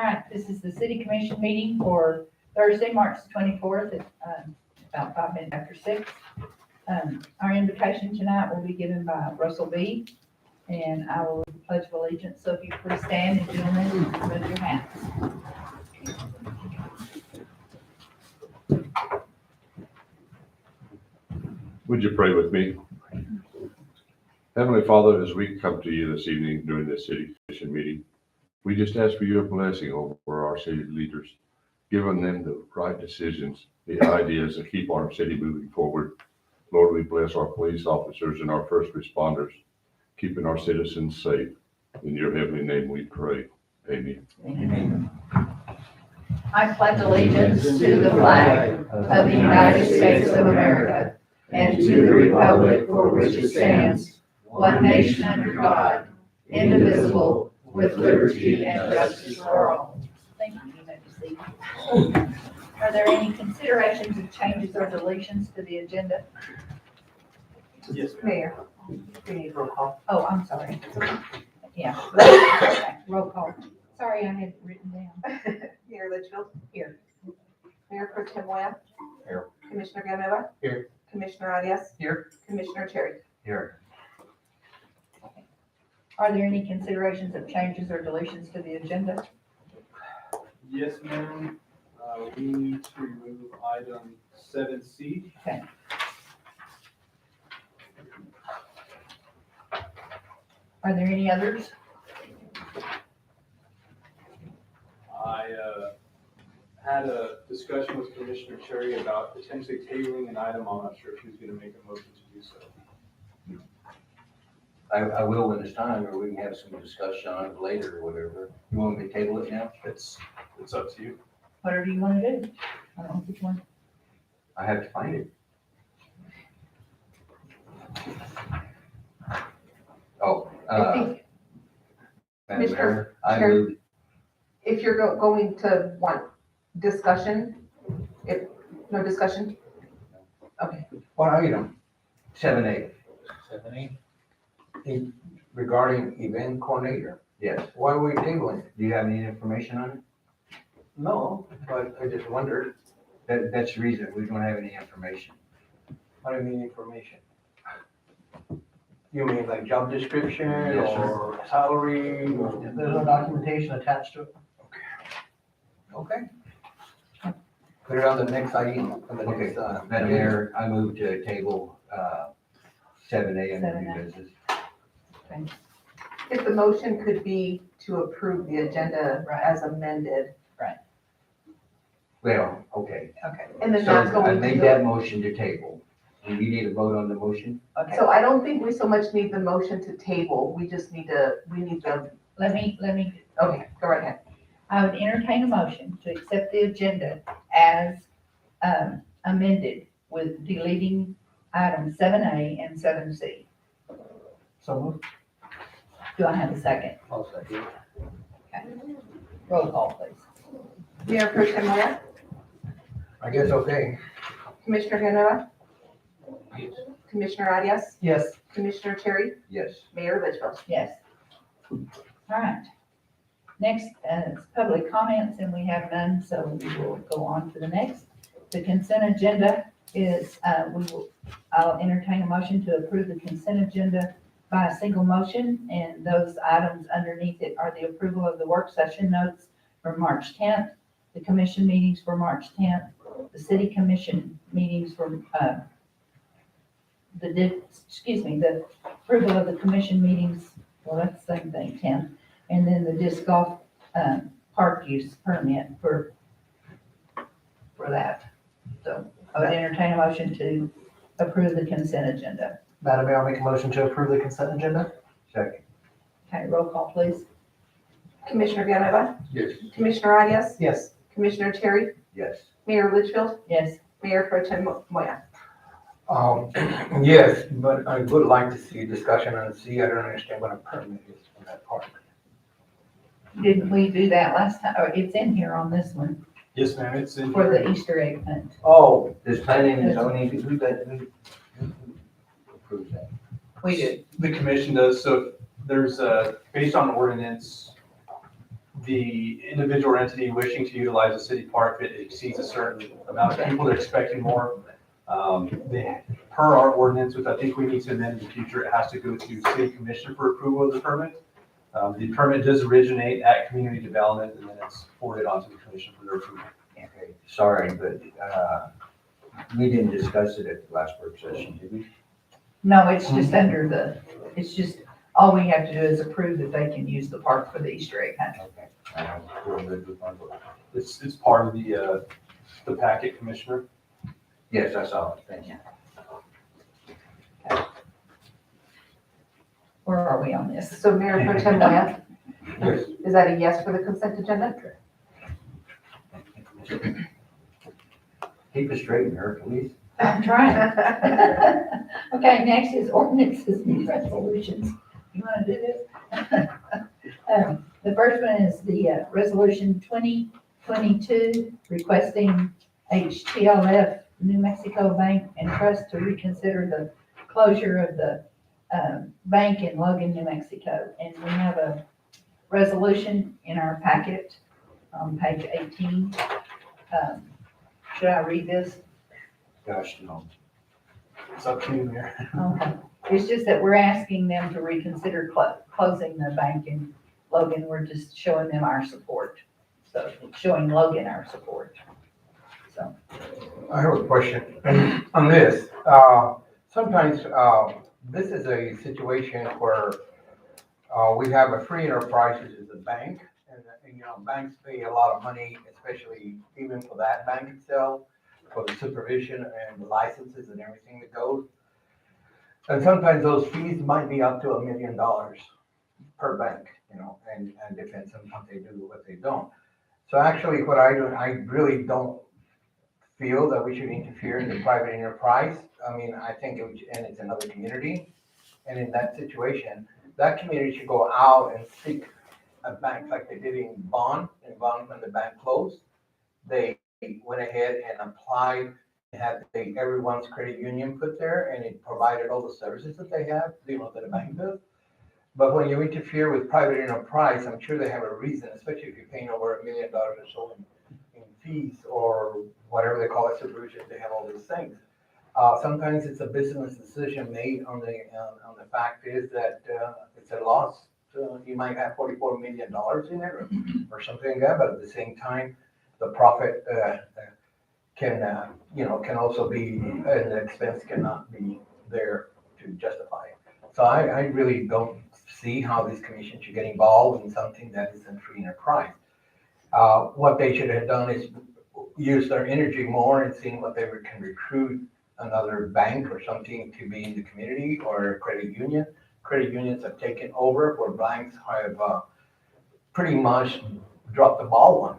All right, this is the city commission meeting for Thursday, March 24th at about 5 minutes after 6. Our invocation tonight will be given by Russell B. And I will pledge of allegiance. So if you please stand and gentlemen, remove your hats. Would you pray with me? Heavenly Father, as we come to you this evening during this city commission meeting, we just ask for your blessing over our city leaders, giving them the right decisions, the ideas that keep our city moving forward. Lord, we bless our police officers and our first responders, keeping our citizens safe. In your heavenly name we pray. Amen. Amen. I pledge allegiance to the flag of the United States of America and to the republic for which it stands, one nation under God, indivisible, with liberty and justice for all. Thank you. You may be seated. Are there any considerations of changes or deletions to the agenda? Yes, Mayor, we need roll call. Oh, I'm sorry. Yeah. Okay, roll call. Sorry, I had it written down. Mayor Litchfield. Here. Mayor Pro Tem Moya. Here. Commissioner Villanueva. Here. Commissioner Arias. Here. Commissioner Cherry. Here. Are there any considerations of changes or deletions to the agenda? Yes, ma'am. We need to remove item 7C. Okay. Are there any others? I had a discussion with Commissioner Cherry about potentially tabling an item. I'm not sure if he's going to make a motion to do so. I will when it's time, or we can have some discussion on it later or whatever. You want me to table it now? It's up to you. Whatever you want to do. I don't know which one. I have to find it. Oh, I think Madam Mayor, I Chair- moved, if you're going to want discussion, no discussion? Okay. What item? 7A, 7A. Regarding event coordinator. yes. Why are we tabling it? Do you have any information on it? No, but I just wondered, That's the reason, we don't have any information. what do you mean information? You mean like job description Yes, sir. or salary? or- There's no documentation attached to it. Okay. Put it on the next item, on the Okay, next, Madam Mayor, I moved to table 7A under 7A. new business. If the motion could be to approve the agenda Right. as amended. Well, okay. Okay. And then So that's I going to made that motion to table. Do we need a vote on the motion? Okay. So I don't think we so much need the motion to table, we just need the, Let me, okay, go right ahead. I would entertain a motion to accept the agenda as amended with deleting items 7A and 7C. So moved. Do I have a second? I'll second. Roll call, please. Mayor Pro Tem Moya. I guess, okay. Commissioner Villanueva. Commissioner Arias. Yes. Commissioner Cherry. Yes. Mayor Litchfield. Yes. All right. Next, is public comments, and we have none, so we will go on to the next. The consent agenda is, I'll entertain a motion to approve the consent agenda by a single motion, and those items underneath it are the approval of the work session notes from March 10th, the commission meetings for March 10th, the city commission meetings for, the approval of the commission meetings, well, that's the same thing, 10th, and then the disc golf park use permit for that. So I would entertain a motion to approve the consent agenda. Madam Mayor, I'll make a motion to approve the consent agenda. Second. Okay, roll call, please. Commissioner Villanueva. Yes. Commissioner Arias. Yes. Commissioner Cherry. Yes. Mayor Litchfield. Yes. Mayor Pro Tem Moya. Yes, but I would like to see discussion on C. I don't understand what a permit is on that part. Didn't we do that last time? Or it's in here on this one Yes, ma'am. It's in for here. the Easter egg hunt. Oh, Does planning and zoning, who approves that? We do. The commission does. So there's based on ordinance, the individual entity wishing to utilize a city park, if it exceeds a certain amount of people, they're expecting more. Per our ordinance, which I think we need to amend in the future, it has to go to city commission for approval of the permit. The permit does originate at community development, and then it's forwarded on to the commission for their approval. Okay, sorry, but, we didn't discuss it at the last work session, did we? No, it's just it's just, all we have to do is approve that they can use the park for the Easter egg hunt. Okay. We're good with my vote. It's part of the packet, Commissioner. Yes, I saw it, thank you. Where are we on this? So Mayor Pro Tem Wyatt, Yes. is that a yes for the consent agenda? Keep it straight, Mayor, please. I'm trying. Okay, next is ordinances and resolutions. You want to do this? The first one is the resolution 2022 requesting Htlf New Mexico Bank and Trust to reconsider the closure of the bank in Logan, New Mexico. And we have a resolution in our packet on page 18. Should I read this? Gosh, no. It's up to you, Mayor. Okay. It's just that we're asking them to reconsider closing the bank in Logan. We're just showing them our support. So showing Logan our support. So, I have a question on this. Sometimes, this is a situation where, we have a free enterprise, which is a bank, and, banks pay a lot of money, especially even for that bank itself, for the supervision and the licenses and everything that goes. And sometimes those fees might be up to $1 million per bank, and depends on what they do, what they don't. So actually what I do, I really don't feel that we should interfere in the private enterprise. I mean, I think and it's another community. And in that situation, that community should go out and seek a bank like they did in Bond when the bank closed. They went ahead and applied, had everyone's credit union put there, and it provided all the services that they have, that a bank does. But when you interfere with private enterprise, I'm sure they have a reason, especially if you're paying over $1 million or so in fees or whatever they call it, supervision, they have all these things. Sometimes it's a business decision made on the fact is that it's a loss. You might have $44 million in it or something like that, but at the same time, the profit can also be, and the expense cannot be there to justify it. So I really don't see how this commission should get involved in something that isn't free enterprise. What they should have done is use their energy more and seeing what they can recruit another bank or something to be in the community or a credit union. Credit unions have taken over where banks have pretty much dropped the ball on,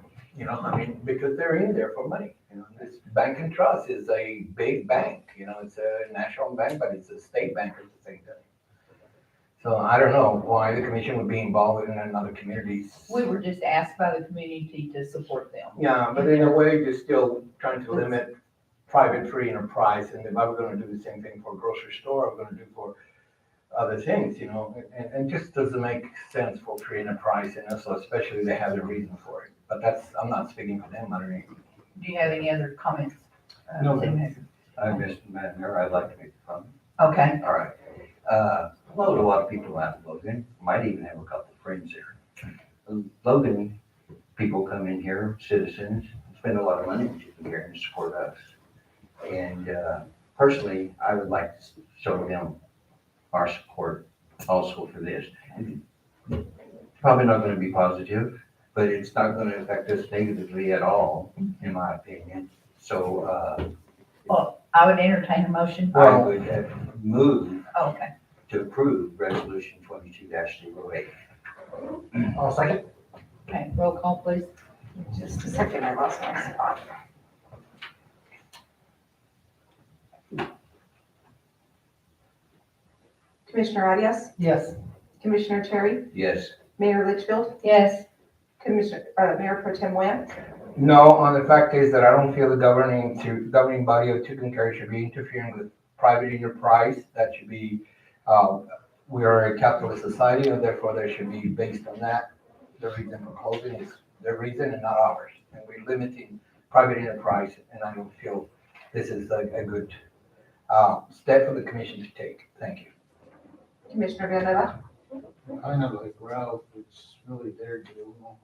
because they're in there for money. This Bank and Trust is a big bank, it's a national bank, but it's a state bank at the same time. So I don't know why the commission would be involved in another community. we were just asked by the community to support them. Yeah, but in a way, you're still trying to limit private free enterprise. And if I were going to do the same thing for a grocery store, I'm going to do for other things, and just doesn't make sense for free enterprise, so especially if they have a reason for it. But I'm not speaking for them, I don't know. Do you have any other comments? No, Tim? Mr. Mayor, I'd like to make a comment. Okay, All right. I know a lot of people out in Logan, might even have a couple of friends there. Logan people come in here, citizens, spend a lot of money to come here and support us. And personally, I would like to show them our support also for this. It's probably not going to be positive, but it's not going to affect us negatively at all, in my opinion. So well, I would entertain a motion. I would move Okay, to approve resolution 22-08. I'll second. okay, roll call, please. Just a second, I lost my spot. Commissioner Arias, Yes. Commissioner Terry, Yes. Mayor Litchfield, Yes, Mayor Pro Tem Wyatt. No, on the fact is that I don't feel the governing body of Tucumcari should be interfering with private enterprise. That should be, we are a capitalist society, and therefore they should be based on that. the reason for closing is their reason and not ours. And we're limiting private enterprise, and I don't feel this is a good step for the commission to take. Thank you. Commissioner Villanueva? Kind of like, well, it's really their deal.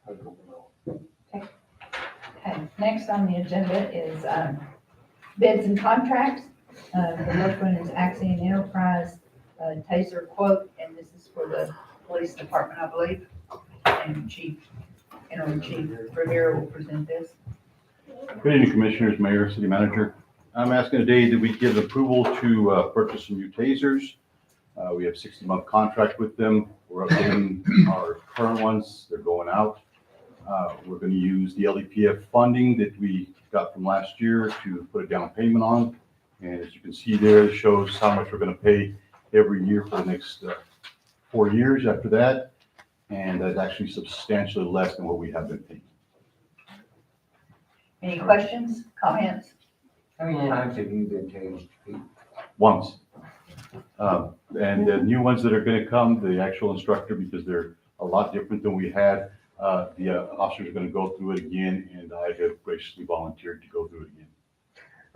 I don't know. Okay, next on the agenda is bids and contracts. The first one is Axiom Enterprise Taser quote, and this is for the police department, I believe. And Interim Chief Rivera will present this. Good evening, Commissioners, Mayor, City Manager. I'm asking today that we give approval to purchase some new tasers. We have a 60-month contract with them. We're updating our current ones. They're going out. We're going to use the LEPF funding that we got from last year to put a down payment on. And as you can see there, it shows how much we're going to pay every year for the next 4 years after that. And that's actually substantially less than what we have been paying. Any questions, comments? How many times have you been tased, Pete? Once. And the new ones that are going to come, the actual instructor, because they're a lot different than we had, the officers are going to go through it again, and I have graciously volunteered to go through it again.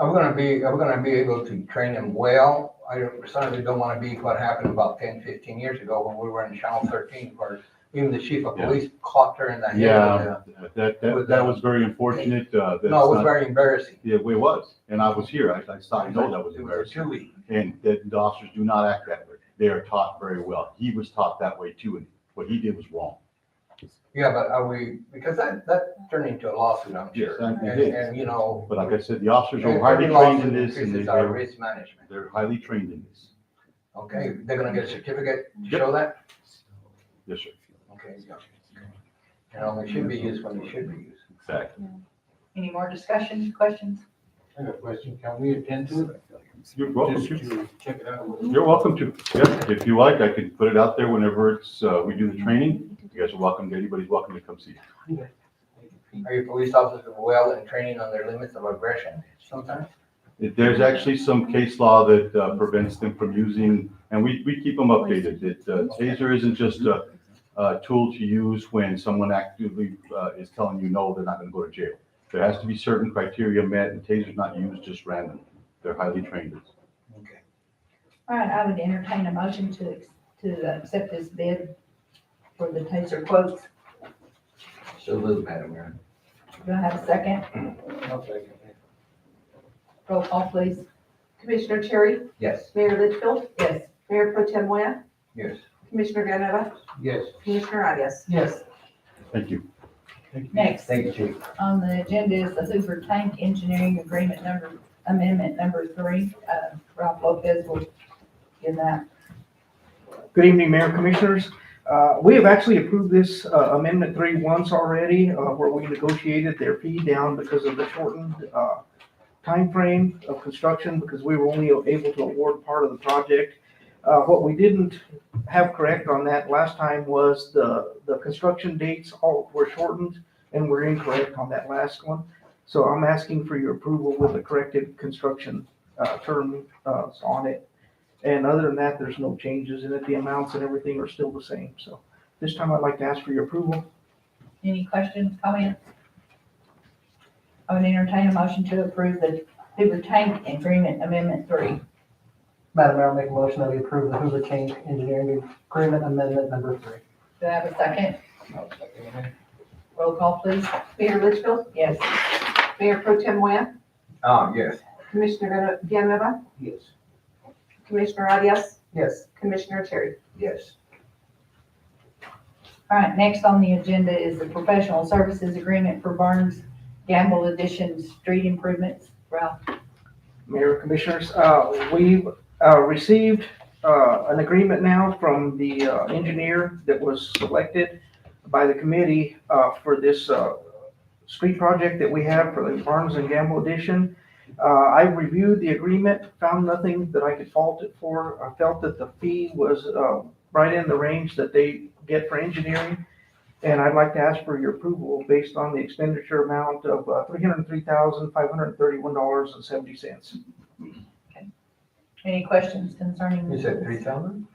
Are we gonna be able to train them well? I certainly don't want to be what happened about 10, 15 years ago when we were in Channel 13, where even the chief of police caught her in the head. Yeah, that was very unfortunate. No, it was very embarrassing. Yeah, it was, and I was here. I saw, I know that was It was a embarrassing. 2 week. And the officers do not act that way. They are taught very well. He was taught that way too, and what he did was wrong. Yeah, but are we, because that turned into a lawsuit, I'm Yes, sure. and it did. And, you know. But like I said, the officers are every highly trained in lawsuit this, and increases our risk management. they're highly trained in this. Okay, they're gonna get a certificate to Yep. show that? Yes, sir. Okay. You know, they should be used when they should be used. Exactly. Any more discussion, questions? I have a question. Can we attend to it? You're welcome Just to. to check it out. You're welcome to. Yep, if you like, I could put it out there whenever it's, we do the training. You guys are welcome, anybody's welcome to come see. Are your police officers well in training on their limits of aggression sometimes? There's actually some case law that prevents them from using, and we keep them updated. Taser isn't just a tool to use when someone actively is telling you no, they're not gonna go to jail. There has to be certain criteria met, and taser's not used just randomly. They're highly trained. Okay. All right, I would entertain a motion to accept this bid for the taser quotes. So moved, Madam Mayor. Do I have a second? I'll second it. Roll call, please. Commissioner Terry? Yes. Mayor Litchfield? Yes. Mayor Pro Tem Moya? Yes. Commissioner Villanueva? Yes. Commissioner Arias? Yes. Thank you. Next Thank you, Chief. on the agenda is the Hoover Tank Engineering Amendment number 3. Ralph Lopez will give that. Good evening, Mayor Commissioners. We have actually approved this Amendment 3 once already, where we negotiated their fee down because of the shortened timeframe of construction, because we were only able to award part of the project. What we didn't have correct on that last time was the construction dates all were shortened, and we're incorrect on that last one. So I'm asking for your approval with the corrected construction term on it. And other than that, there's no changes in it. The amounts and everything are still the same. So this time I'd like to ask for your approval. Any questions, comments? I would entertain a motion to approve the Hoover Tank Agreement Amendment 3. Madam Mayor, I'll make a motion that we approve the Hoover Tank Engineering Agreement Amendment number 3. Do I have a second? I'll second it. Roll call, please. Mayor Litchfield? Yes. Mayor Pro Tem Moya? Yes. Commissioner Villanueva? Yes. Commissioner Arias? Yes. Commissioner Terry? Yes. All right, next on the agenda is the Professional Services Agreement for Barnes Gamble Edition Street Improvements. Ralph? Mayor Commissioners, we've received an agreement now from the engineer that was selected by the committee for this street project that we have for the Barnes and Gamble Edition. I reviewed the agreement, found nothing that I could fault it for. I felt that the fee was right in the range that they get for engineering. And I'd like to ask for your approval based on the expenditure amount of $303,531.70. Any questions concerning? You said 3,000?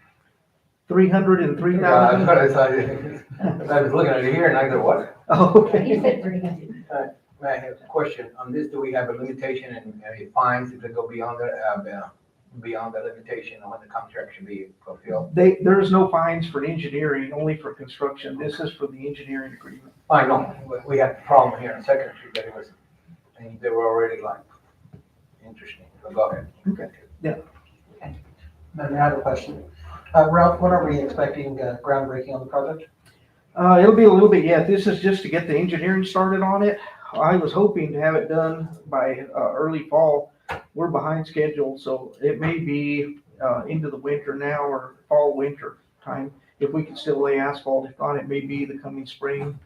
$303,000. But I thought, I was looking at it here and I go, what? Oh, He okay. said 300. I have a question. On this, do we have a limitation and any fines if they go beyond the limitation on when the contract should be fulfilled? There is no fines for engineering, only for construction. This is for the engineering agreement. I know, we had a problem here on Second Street that it was, and they were already like, interesting, but go ahead. Madam, I have a question. Ralph, when are we expecting groundbreaking on the project? It'll be a little bit yet. This is just to get the engineering started on it. I was hoping to have it done by early fall. We're behind schedule, so it may be into the winter now or fall, winter time. If we can still lay asphalt, if not, it may be the coming spring.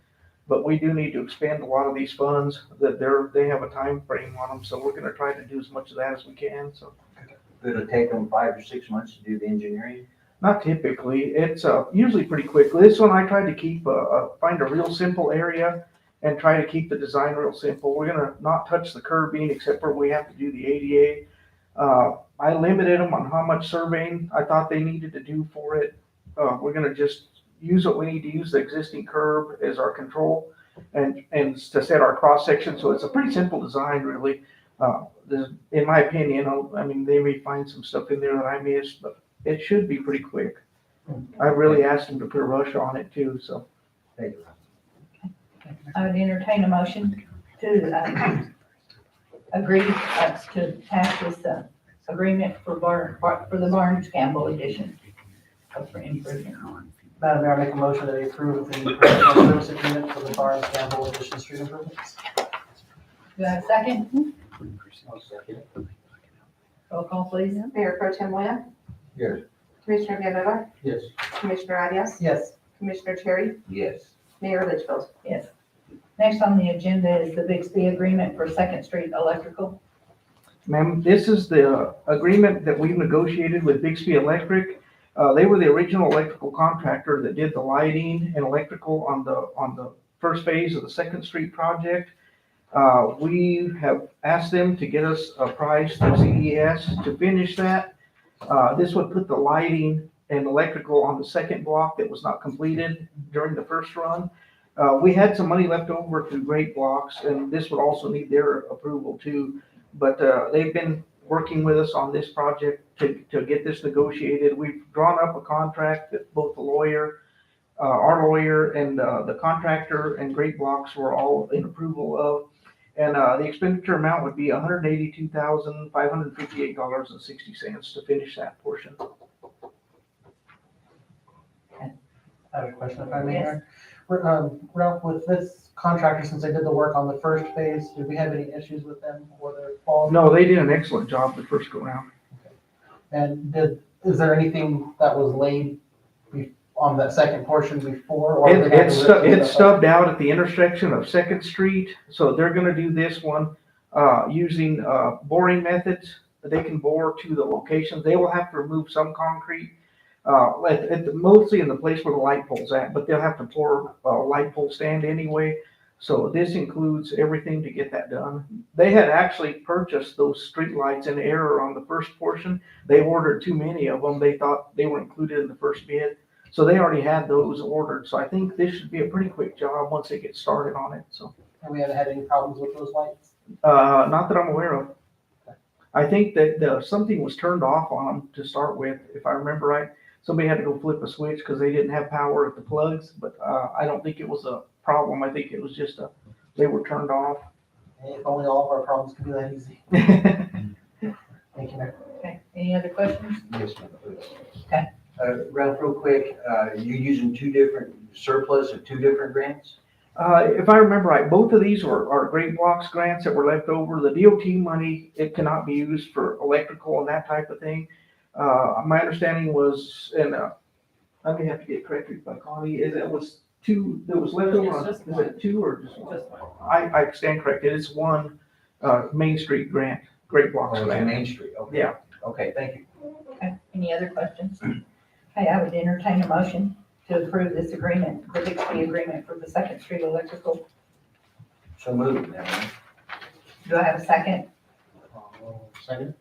But we do need to expend a lot of these funds that they have a time frame on them, so we're gonna try to do as much of that as we can, so. It'll take them 5 or 6 months to do the engineering. Not typically, it's usually pretty quick. This one I tried to keep, find a real simple area and try to keep the design real simple. We're gonna not touch the curbing except for we have to do the ADA. I limited them on how much surveying I thought they needed to do for it. We're gonna just use what we need to use, the existing curb as our control and to set our cross section. So it's a pretty simple design, really. In my opinion, I mean, they may find some stuff in there that I missed, but it should be pretty quick. I really asked them to put a rush on it too, so. Thank you. I would entertain a motion to agree to pass this agreement for the Barnes Campbell edition for improvement. Madam Mayor, I make a motion that we approve the professional service agreement for the Barnes Campbell Addition Street improvements. Do I have a second? Roll call, please. Mayor Pro Tem Moya? Yes. Commissioner Villanueva? Yes. Commissioner Arias? Yes. Commissioner Terry? Yes. Mayor Litchfield? Yes. Next on the agenda is the Bixby agreement for Second Street Electrical. Ma'am, this is the agreement that we've negotiated with Bixby Electric. They were the original electrical contractor that did the lighting and electrical on the first phase of the Second Street project. We have asked them to get us a price through CES to finish that. This would put the lighting and electrical on the second block that was not completed during the first run. We had some money left over through Great Blocks, and this would also need their approval too. But they've been working with us on this project to get this negotiated. We've drawn up a contract that both the lawyer, our lawyer, and the contractor and Great Blocks were all in approval of. And the expenditure amount would be $182,558.60 to finish that portion. I have a question if I may. Yes. Ralph, with this contractor, since they did the work on the first phase, did we have any issues with them or their quality? No, they did an excellent job the first go round. And is there anything that was laid on that second portion before? Or they had to rip It's stuff up? stubbed out at the intersection of Second Street, so they're gonna do this one using boring methods. They can bore to the locations. They will have to remove some concrete, mostly in the place where the light pole's at, but they'll have to pour a light pole stand anyway. So this includes everything to get that done. They had actually purchased those street lights in error on the first portion. They ordered too many of them. They thought they were included in the first bid. So they already had those ordered. So I think this should be a pretty quick job once they get started on it, so. And we haven't had any problems with those lights? Not that I'm aware of. I think that something was turned off on them to start with, if I remember right. Somebody had to go flip a switch because they didn't have power at the plugs, but I don't think it was a problem. I think it was just they were turned off. If only all of our problems could be that easy. Thank you, Mayor. Okay, any other questions? Yes, ma'am, please. Okay. Ralph, real quick, you're using surplus of two different grants? If I remember right, both of these are Great Blocks grants that were left over. The DOT money, it cannot be used for electrical and that type of thing. My understanding was, and I may have to get corrected by Connie, is it was two that was left over. It's just Is one. it two or just one? Just one. I stand corrected. It's one Main Street grant, Great Blocks Oh, grant. Main Street, okay. Yeah. Okay, thank you. Okay, any other questions? Okay, I would entertain a motion to approve this agreement, the Bixby agreement for the Second Street Electrical. So moved, Madam. Do I have a second? Second?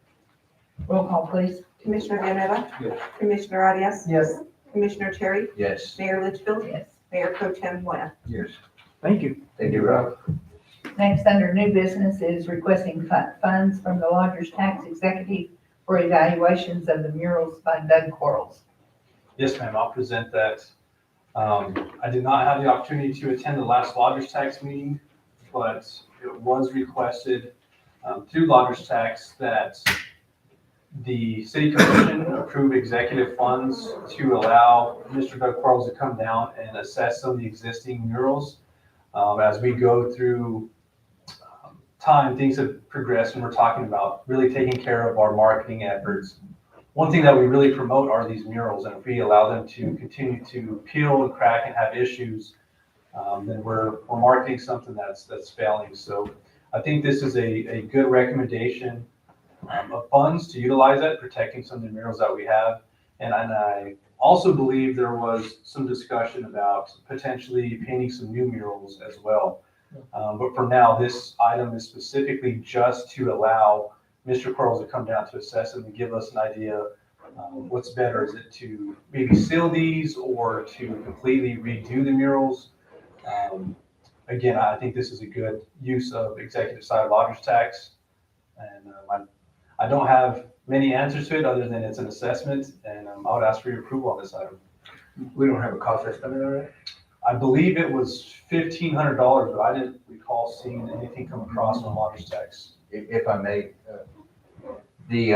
Roll call, please. Commissioner Villanueva? Yes. Commissioner Arias? Yes. Commissioner Terry, Yes. Mayor Litchfield, Yes. Mayor Pro Tem Moya. Yes. Thank you. Thank you, Rob. Next, under new business is requesting funds from the lodger's tax executive for evaluations of the murals by Doug Quarles. Yes, ma'am, I'll present that. I did not have the opportunity to attend the last lodger's tax meeting, but it was requested through lodger's tax that the city commission approve executive funds to allow Mr. Doug Quarles to come down and assess some of the existing murals. As we go through time, things have progressed, and we're talking about really taking care of our marketing efforts. One thing that we really promote are these murals, and if we allow them to continue to peel and crack and have issues, then we're marketing something that's failing. So I think this is a good recommendation of funds to utilize that, protecting some of the murals that we have. And I also believe there was some discussion about potentially painting some new murals as well. But for now, this item is specifically just to allow Mr. Quarles to come down to assess them and give us an idea what's better. Is it to maybe seal these or to completely redo the murals? Again, I think this is a good use of executive side lodger's tax. And I don't have many answers to it other than it's an assessment, and I would ask for your approval on this item. We don't have a cost estimate on it? I believe it was $1,500, but I didn't recall seeing anything come across on lodger's tax. If I may, the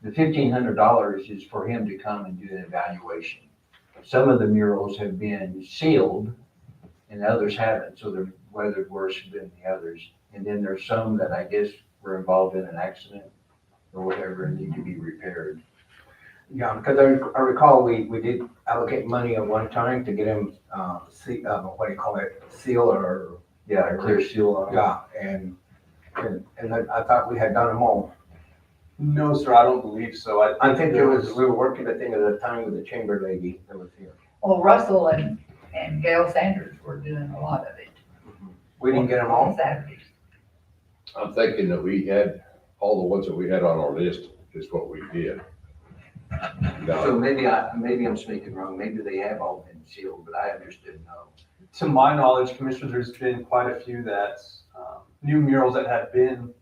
$1,500 is for him to come and do an evaluation. Some of the murals have been sealed and others haven't, so they're weathered worse than the others. And then there's some that I guess were involved in an accident or whatever and need to be repaired. Yeah, because I recall we did allocate money at one time to get him, what do you call it, seal or, Yeah, a clear seal on it. yeah, and I thought we had done them all. No, sir, I don't believe so. I think there we were working the thing at the time with the chamber lady that was here. Well, Russell and Gail Sanders were doing a lot of it. We didn't get them all? On Saturdays. I'm thinking that we had, all the ones that we had on our list is what we did. So maybe I'm speaking wrong. Maybe they have all been sealed, but I understood no. To my knowledge, Commissioner, there's been quite a few that, new murals that have been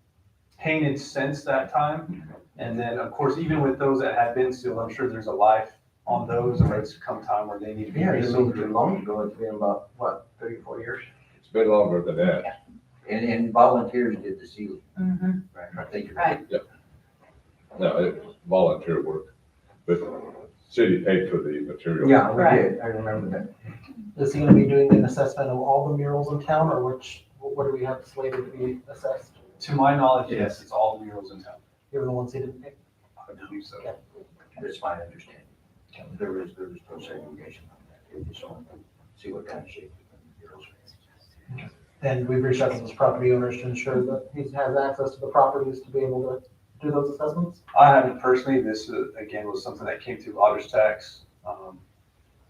painted since that time. And then, of course, even with those that have been sealed, I'm sure there's a life on those, or it's come time where they need to be Yeah, it's resealed. been too long ago. It's been about, what, 34 years? It's been longer than that. And volunteers did the sealing. Mm-hmm. Right. I think. Right. No, it was volunteer work, but city paid for the material. Yeah, we Right. did. I remember that. Is he gonna be doing an assessment of all the murals in town, or what do we have slated to be assessed? To my knowledge, yes, it's all the murals in town. Even the ones he didn't pick? I believe so. That's my understanding. There was no segregation on that. They just wanted to see what kind of shape the murals were. And we've reached out to those property owners to ensure that he has access to the properties to be able to do those assessments? I haven't personally. This, again, was something that came through lodger's tax.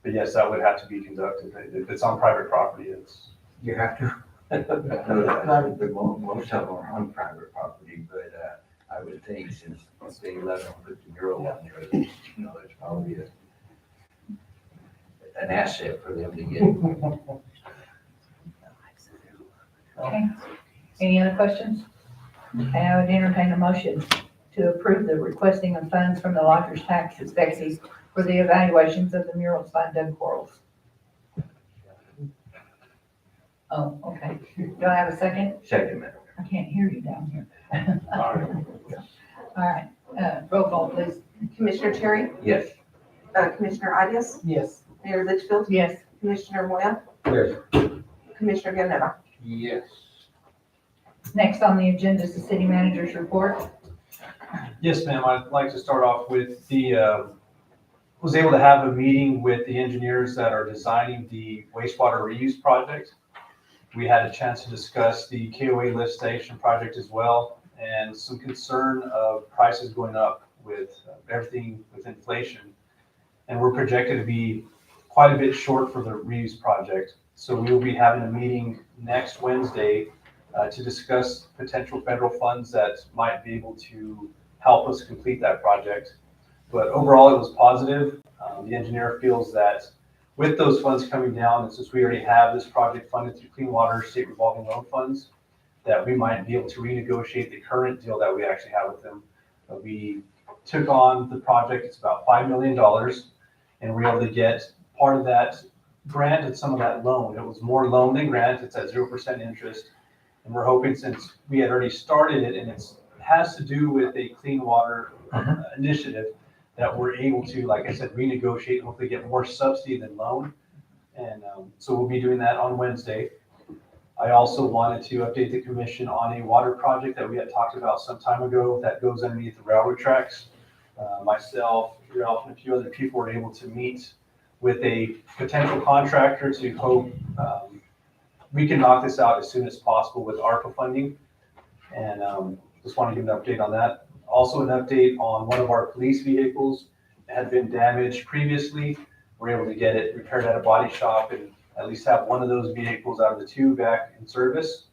But yes, that would have to be conducted. If it's on private property, it's. You have to. But most of them are on private property, but I would think since they let them put the mural on there, it's probably an asset for them to get. Okay. Any other questions? Okay, I would entertain a motion to approve the requesting of funds from the lodger's tax executive for the evaluations of the murals by Doug Quarles. Oh, okay. Do I have a second? Second, Madam. I can't hear you down here. All right, roll call, please. Commissioner Terry, Yes. Commissioner Arias, Yes. Mayor Litchfield, Yes. Commissioner Moya, Yes. Commissioner Ganeva. Yes. Next on the agenda is the city manager's report. Yes, ma'am. I'd like to start off with was able to have a meeting with the engineers that are designing the wastewater reuse project. We had a chance to discuss the KOA lift station project as well, and some concern of prices going up with everything with inflation. And we're projected to be quite a bit short for the reuse project. So we will be having a meeting next Wednesday to discuss potential federal funds that might be able to help us complete that project. But overall, it was positive. The engineer feels that with those funds coming down, and since we already have this project funded through Clean Water State Revolving Loan Funds, that we might be able to renegotiate the current deal that we actually have with them. We took on the project, it's about $5 million, and we're able to get part of that grant and some of that loan. It was more loan than grant, it's at 0% interest. And we're hoping, since we had already started it and it has to do with a clean water initiative, that we're able to, like I said, renegotiate and hopefully get more subsidy than loan. And so we'll be doing that on Wednesday. I also wanted to update the commission on a water project that we had talked about some time ago that goes underneath the railroad tracks. Myself, Ralph, and a few other people were able to meet with a potential contractor to hope we can knock this out as soon as possible with ARPA funding. And just want to give an update on that. Also an update on one of our police vehicles that had been damaged previously. We're able to get it repaired at a body shop and at least have one of those vehicles out of the two back in service.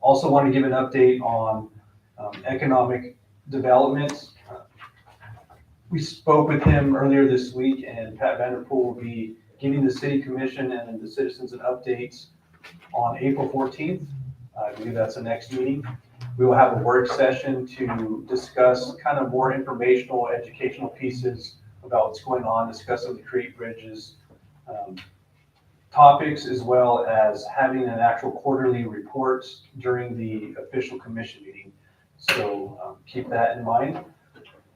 Also want to give an update on economic development. We spoke with him earlier this week, and Pat Vanderpool will be giving the city commission and the citizens an update on April 14th. I believe that's the next meeting. We will have a work session to discuss kind of more informational, educational pieces about what's going on, discussing the creek bridges, topics, as well as having an actual quarterly report during the official commission meeting. So keep that in mind.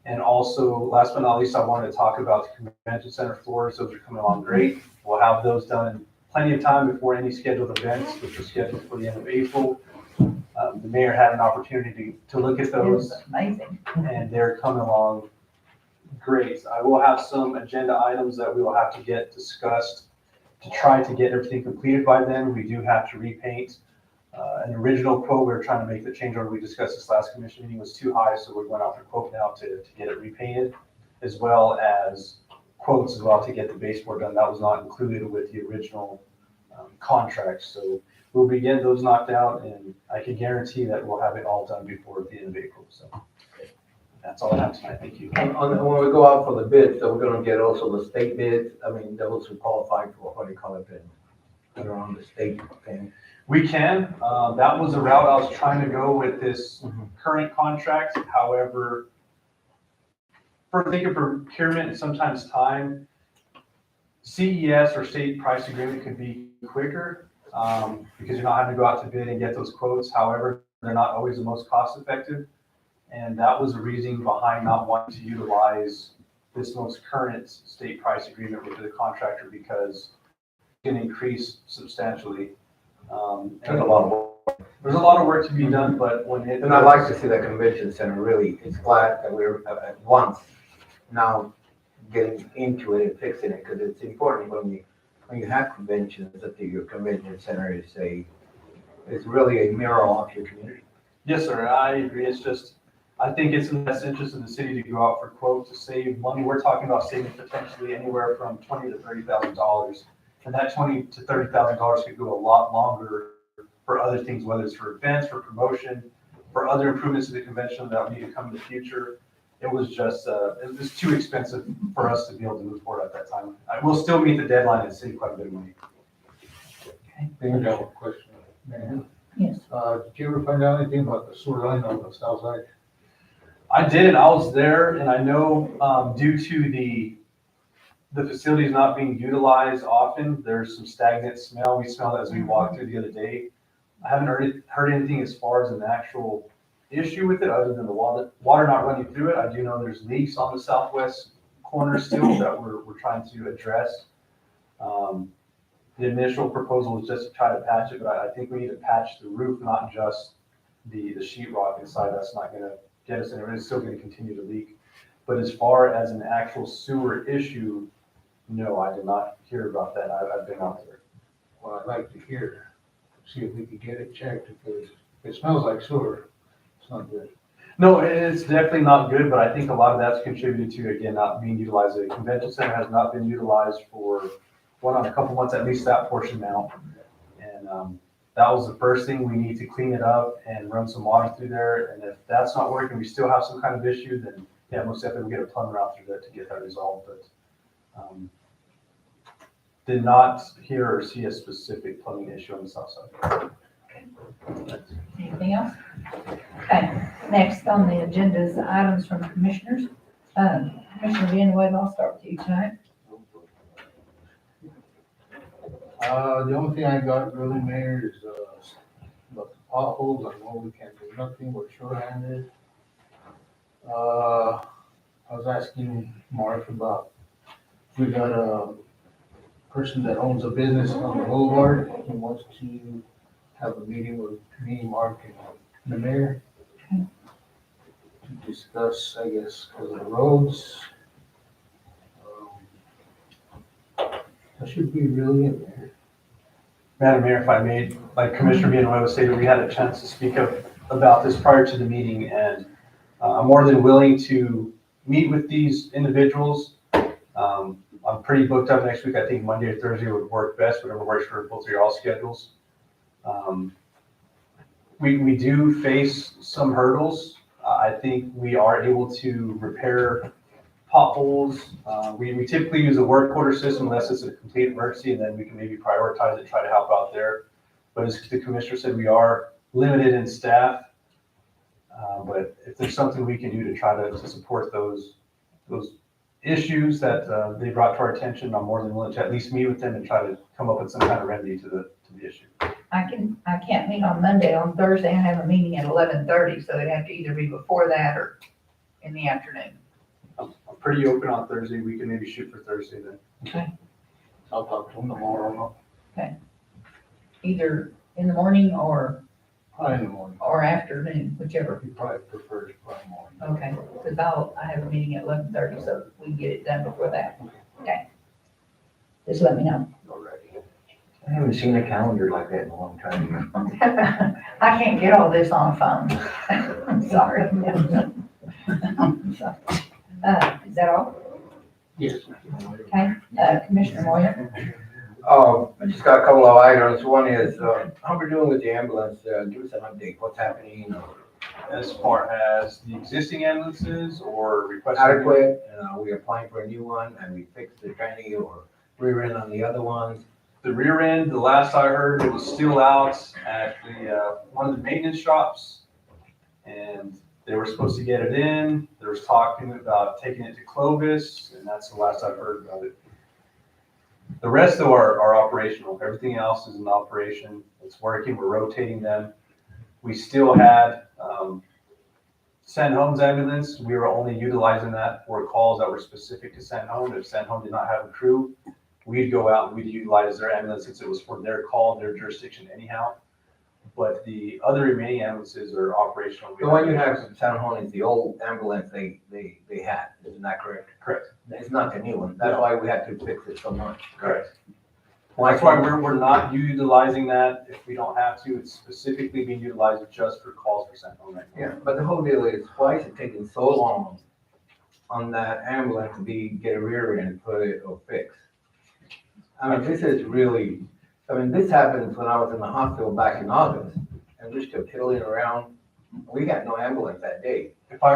And also, last but not least, I wanted to talk about the convention center floors. Those are coming along great. We'll have those done in plenty of time before any scheduled events, which are scheduled for the end of April. The mayor had an opportunity to look at those. It's amazing. And they're coming along great. I will have some agenda items that we will have to get discussed to try to get everything completed by then. We do have to repaint an original quote. We were trying to make the change order we discussed this last commission meeting was too high, so we're going out for quote now to get it repainted, as well as quotes as well to get the baseboard done. That was not included with the original contract. So we'll be getting those knocked out, and I can guarantee that we'll have it all done before the end of April. So that's all I have tonight. Thank you. When we go out for the bids, so we're gonna get also the state bids, I mean, those who qualify for, what do you call it, that are on the state thing. We can. That was a route I was trying to go with this current contract. However, for thinking procurement and sometimes time, CES or state price agreement could be quicker because you're not having to go out to bid and get those quotes. However, they're not always the most cost effective. And that was the reason behind not wanting to utilize this most current state price agreement with the contractor, because it can increase substantially. There's a lot of work. There's a lot of work to be done, but when it. And I'd like to see the convention center really, it's glad that we're at once now getting into it and fixing it, because it's important when you have conventions, that your convention center is really a mirror of your community. Yes, sir, I agree. It's just, I think it's in the best interest of the city to go out for quotes to save money. We're talking about saving potentially anywhere from $20,000 to $30,000. And that $20,000 to $30,000 could go a lot longer for other things, whether it's for events, for promotion, for other improvements to the convention that need to come in the future. It was just, it was too expensive for us to be able to move forward at that time. I will still meet the deadline and save quite a bit of money. I have a question. Yes. Did you ever find out anything about the sewer line on the south side? I did. I was there, and I know due to the facilities not being utilized often, there's some stagnant smell. We smelled it as we walked through the other day. I haven't heard anything as far as an actual issue with it, other than the water not running through it. I do know there's leaks on the southwest corner still that we're trying to address. The initial proposal was just to try to patch it, but I think we need to patch the roof, not just the sheetrock inside. That's not going to get us anywhere. It's still going to continue to leak. But as far as an actual sewer issue, no, I did not hear about that. I've been out there. Well, I'd like to hear, see if we could get it checked, because it smells like sewer. It's not good. No, it's definitely not good, but I think a lot of that's contributed to, again, not being utilized. The convention center has not been utilized for a couple months, at least that portion now. And that was the first thing. We need to clean it up and run some water through there. And if that's not working, we still have some kind of issue, then yeah, most definitely we'll get a plumber out there to get that resolved, but, did not hear or see a specific plumbing issue on the south side. Anything else? Okay, next on the agenda is the items from commissioners. Commissioner Villanueva, I'll start with you tonight. The only thing I got really, Mayor, is, about the potholes. I know we can't do nothing, we're short-handed. I was asking Mark about, we got a person that owns a business on the boulevard. He wants to have a meeting with me, Mark, and the mayor to discuss, I guess, because of the roads. That should be really it, Mayor. Madam Mayor, if I may, like Commissioner Villanueva stated, we had a chance to speak about this prior to the meeting, and I'm more than willing to meet with these individuals. I'm pretty booked up next week. I think Monday or Thursday would work best, whatever works for both of y'all's schedules. We do face some hurdles. I think we are able to repair potholes. We typically use a work order system unless it's a complete emergency, and then we can maybe prioritize it, try to help out there. But as the commissioner said, we are limited in staff. But if there's something we can do to try to support those issues that they brought to our attention, I'm more than willing to at least meet with them and try to come up with some kind of remedy to the issue. I can't meet on Monday. On Thursday, I have a meeting at 11:30, so it'd have to either be before that or in the afternoon. I'm pretty open on Thursday. We can maybe shoot for Thursday then. Okay. I'll talk to him tomorrow, Either in the morning or probably in the morning. afternoon, whichever. He probably prefers probably morning. Okay, because I have a meeting at 11:30, so we can get it done before that. Okay. Just let me know. Already. I haven't seen a calendar like that in a long time. I can't get all this on a phone. I'm sorry. Is that all? Yes. Okay, Commissioner Moyer? I just got a couple of items. One is, how we're doing with the ambulance, give us an update, what's happening, As far as the existing ambulances or requesting. adequate, are we applying for a new one, and we fixed the tranny or rear end on the other ones? The rear end, the last I heard, it was still out at one of the maintenance shops. And they were supposed to get it in. There was talking about taking it to Clovis, and that's the last I've heard about it. The rest though are operational. Everything else is in operation. It's working. We're rotating them. We still had San Home's ambulance. We were only utilizing that for calls that were specific to San Home. If San Home did not have a crew, we'd go out and we'd utilize their ambulance since it was for their call, their jurisdiction anyhow. But the other remaining ambulances are operational. The one you have in San Juan is the old ambulance they had, isn't that correct? Correct. It's not the new one, that's why we had to fix it so much. Correct. Well, that's why we're not utilizing that if we don't have to. It's specifically being utilized just for calls for San Home right now. Yeah, but the whole deal is, why is it taking so long on that ambulance to get a rear end put it or fixed? I mean, this is really, this happened when I was in the hospital back in August, and we're still piddling around. We got no ambulance that day. If I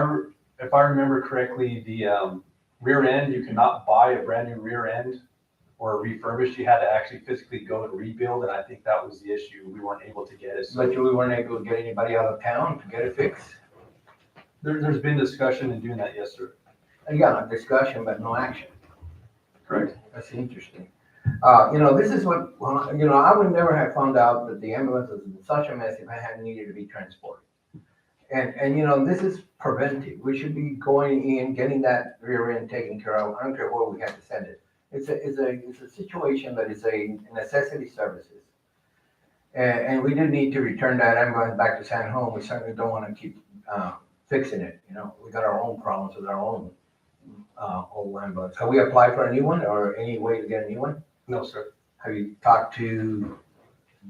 remember correctly, the rear end, you cannot buy a brand new rear end or refurbished. You had to actually physically go and rebuild, and I think that was the issue. We weren't able to get it. So But we weren't able to get anybody out of town to get it fixed. there's been discussion in doing that, yes, sir. Yeah, discussion, but no action. Correct. That's interesting. This is what, I would never have found out that the ambulance was in such a mess if I hadn't needed to be transported. And this is preventive. We should be going in, getting that rear end taken care of. I don't care where we have to send it. It's a situation that is a necessity services. And we do need to return that ambulance back to San Home. We certainly don't want to keep fixing it. We got our own problems with our own old ambulance. Have we applied for a new one or any way to get a new one? No, sir. Have you talked to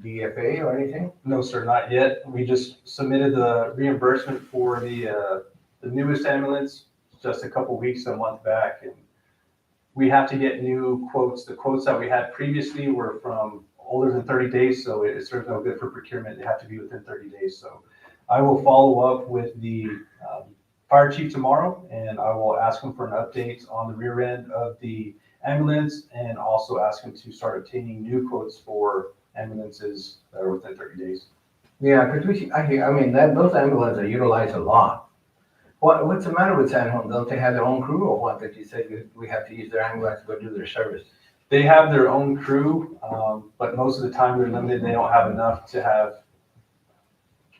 DFA or anything? No, sir, not yet. We just submitted the reimbursement for the newest ambulance just a couple weeks, a month back, and we have to get new quotes. The quotes that we had previously were from older than 30 days, so it serves no good for procurement. They have to be within 30 days. So I will follow up with the fire chief tomorrow, and I will ask him for an update on the rear end of the ambulance, and also ask him to start obtaining new quotes for ambulances that are within 30 days. Yeah, because those ambulances are utilized a lot. What's the matter with San Juan? Don't they have their own crew or what, that you said we have to use their ambulance to go do their service? They have their own crew, but most of the time they're limited. They don't have enough to have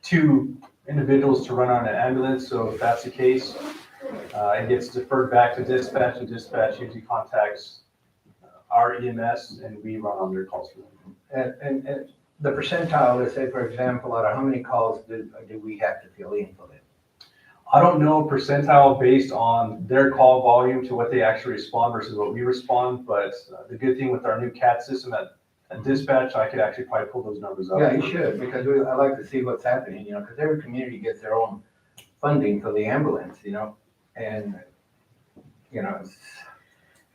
2 individuals to run on an ambulance. So if that's the case, it gets deferred back to dispatch, and dispatch usually contacts our EMS, and we run on their calls for them. And the percentile, let's say, for example, out of how many calls do we have to fill in for them? I don't know percentile based on their call volume to what they actually respond versus what we respond, but the good thing with our new CAT system at dispatch, I could actually probably pull those numbers up. Yeah, you should, because I like to see what's happening, because every community gets their own funding for the ambulance, and,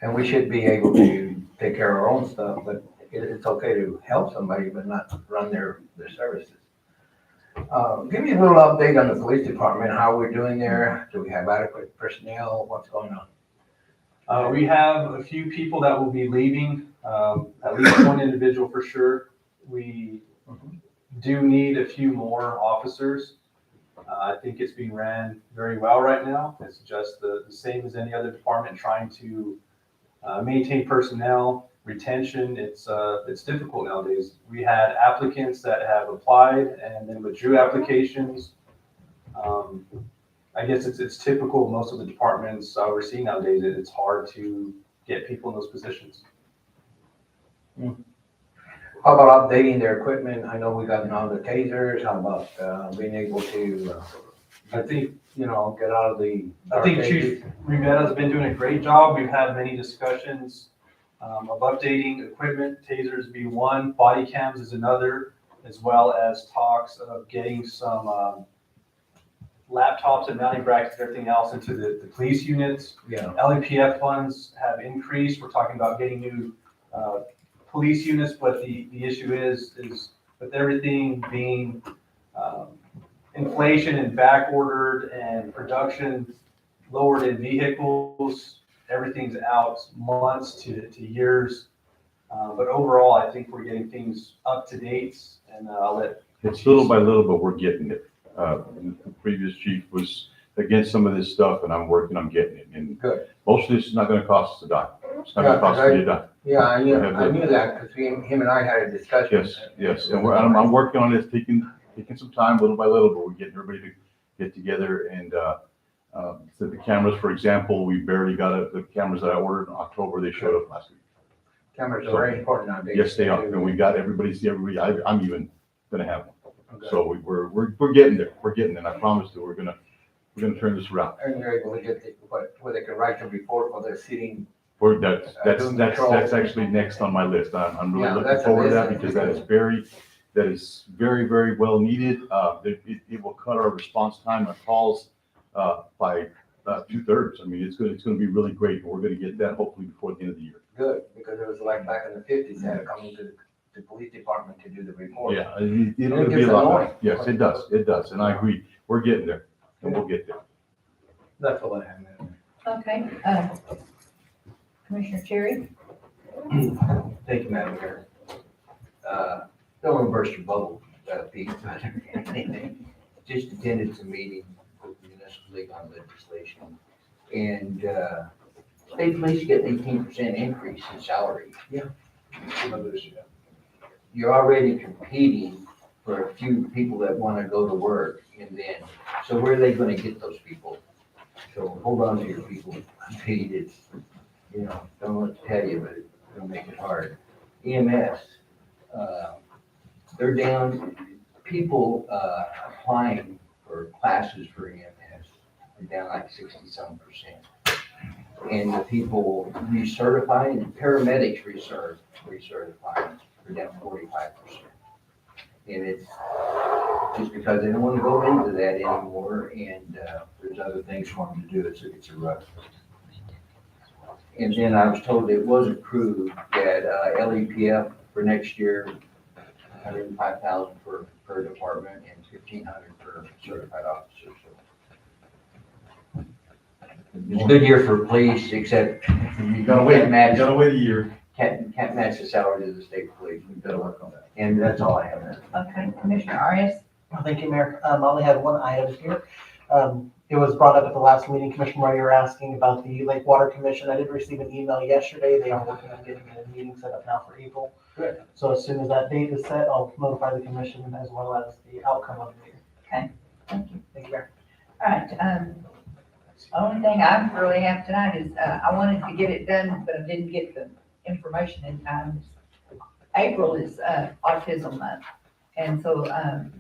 and we should be able to take care of our own stuff, but it's okay to help somebody, but not run their services. Give me a little update on the police department, how we're doing there. Do we have adequate personnel? What's going on? We have a few people that will be leaving, at least one individual for sure. We do need a few more officers. I think it's being ran very well right now. It's just the same as any other department, trying to maintain personnel, retention. It's difficult nowadays. We had applicants that have applied and then withdrew applications. I guess it's typical of most of the departments we're seeing nowadays. It's hard to get people in those positions. How about updating their equipment? I know we got all the tasers. How about being able to, I think get out of the. Chief Rivetta's been doing a great job. We've had many discussions of updating equipment. Tasers be one, body cams is another, as well as talks of getting some laptops and mounting brackets and everything else into the police units. Yeah. LEPF funds have increased. We're talking about getting new police units, but the issue is with everything being inflation and back ordered and production lowered in vehicles, everything's out months to years. But overall, I think we're getting things up to date, and I'll let. It's little by little, but we're getting it. The previous chief was against some of this stuff, and I'm working on getting it. And Good. most of this is not gonna cost us a dime. It's not gonna cost me a dime. Yeah, I knew that, because him and I had a discussion. Yes, and I'm working on this, taking some time, little by little, but we're getting everybody to get together. And so the cameras, for example, we barely got the cameras that I ordered in October, they showed up last week. Cameras are very important nowadays. Yes, they are, and we got everybody, I'm even gonna have one. Okay. So we're getting there, and I promise that we're gonna turn this around. And you're able to get where they can write the report while they're sitting. That's actually next on my list. I'm really Yeah, looking that's forward to that, amazing. because that is very, very well needed. It will cut our response time on calls by 2/3. I mean, it's gonna be really great, and we're gonna get that hopefully before the end of the year. Good, because it was like back in the 50s, they had to come into the police department to do the report. Yeah, it'll It be gets a lot annoying. better. Yes, it does, and I agree. We're getting there, and we'll get there. That's all I have, man. Okay, Commissioner Cherry? Thank you, Madam Mayor. Don't want to burst your bubble, Pete, but just attended some meeting with the Municipal League on legislation. And state police get 18% increase in salary. Yeah. You're already competing for a few people that want to go to work, and then, so where are they going to get those people? So hold on to your people. Pete, it's, don't want to tell you, but it'll make it hard. EMS, they're down, people applying for classes for EMS are down like 60-some%. And the people recertifying, paramedics recertifying are down 45%. And it's just because they don't want to go into that anymore, and there's other things for them to do. It's a rush. And then I was told it was approved that LEPF for next year, $105,000 per department and $1,500 for certified officers. It's a good year for police, except you Gotta wait, can't match, gotta wait a year. can't match the salaries of the state police. We've got to work on that. And that's all I have there. Okay, Commissioner Arias? Well, thank you, Mayor. I only have one item here. It was brought up at the last meeting, Commissioner Moore, you were asking about the Lake Water Commission. I did receive an email yesterday. They are working on getting a meeting set up now for April. Good. So as soon as that date is set, I'll notify the commission as well as the outcome of the meeting. Thank you. Thank you, Mayor. All right, the only thing I really have tonight is, I wanted to get it done, but I didn't get the information in time. April is, Autism Month. And so,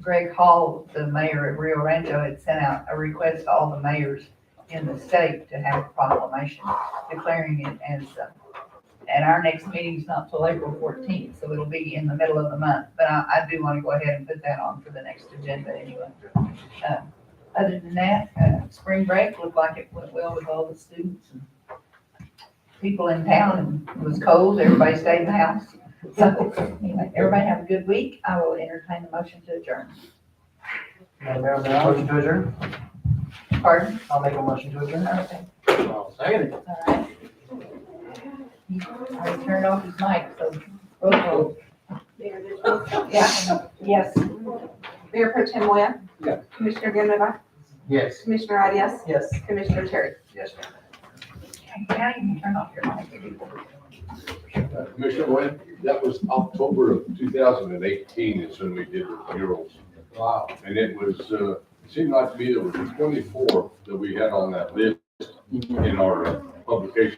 Greg Hall, the mayor of Rio Rancho, had sent out a request to all the mayors in the state to have a proclamation declaring it as, and our next meeting's not till April 14th, so it'll be in the middle of the month. But I do want to go ahead and put that on for the next agenda anyway. Other than that, spring break looked like it went well with all the students and people in town, and it was cold, everybody stayed in the house. So, anyway, everybody have a good week. I will entertain the motion to adjourn. Madam Mayor, I'll make a motion to adjourn. Pardon? I'll make a motion to adjourn. Okay, Well, second. all right. I already turned off his mic, so roll call. Yeah, yes. Mayor Pro Tem Moya? Yes. Commissioner Gamera? Yes. Commissioner Arias? Yes. Commissioner Terry? Yes, ma'am. Okay, now you can turn off your mic. Commissioner Wayne, that was October of 2018 is when we did the murals. Wow. And it was, it seemed like to me there was 24 that we had on that list in our publication